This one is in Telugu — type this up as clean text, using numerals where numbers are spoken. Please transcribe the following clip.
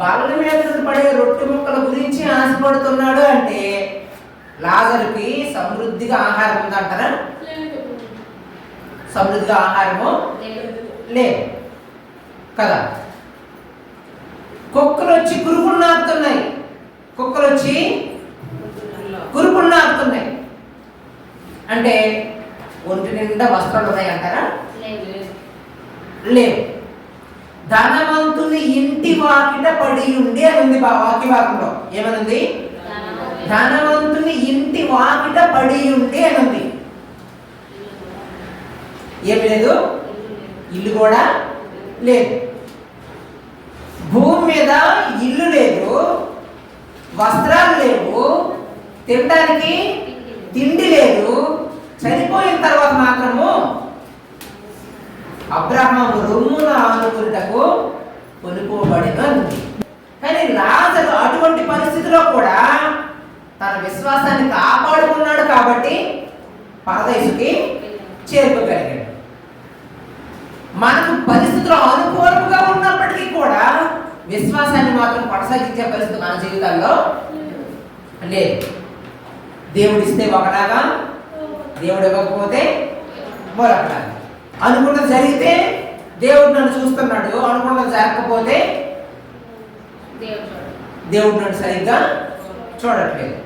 బల్ల మీద పడే రొట్టె ముక్కల గురించి ఆశపడుతున్నాడు అంటే లాజరుకి సమృద్ధిగా ఆహారం ఉందంటారా? సమృద్ధిగా ఆహారము లేదు కదా. కుక్కలు వచ్చి కురుపులు నాకుతున్నాయి, కుక్కలు వచ్చి కురుపులు నాకుతున్నాయి అంటే ఒంటి నిండా వస్త్రాలు ఉన్నాయి అంటారా? లేవు. ధనవంతుని ఇంటి వాకిట పడి ఉండి అని ఉంది వాక్య భాగంలో. ఏమనుంది? ధనవంతుని ఇంటి వాకిట పడి ఉండి అని ఉంది. ఏమి లేదు, ఇల్లు కూడా లేదు. భూమి మీద ఇల్లు లేదు, వస్త్రాలు లేవు, తినడానికి తిండి లేదు. చనిపోయిన తర్వాత మాత్రము అబ్రహాము రొమ్మున ఆనుకున్నటకు కొనుక్కోబడిన ఉంది. కానీ లాజరు అటువంటి పరిస్థితిలో కూడా తన విశ్వాసాన్ని కాపాడుకున్నాడు కాబట్టి పరదేశుకి చేరుకోగలిగాడు. మనకు పరిస్థితులు అనుకూలంగా ఉన్నప్పటికీ కూడా విశ్వాసాన్ని మాత్రం కొనసాగించే పరిస్థితి మన జీవితాల్లో లేదు. దేవుడు ఇస్తే ఒకలాగా, దేవుడు ఇవ్వకపోతే మరొకలాగా. అనుకున్నది జరిగితే దేవుడు నన్ను చూస్తున్నాడు, అనుకున్నది జరగకపోతే దేవుడు నన్ను సరిగ్గా చూడట్లేదు.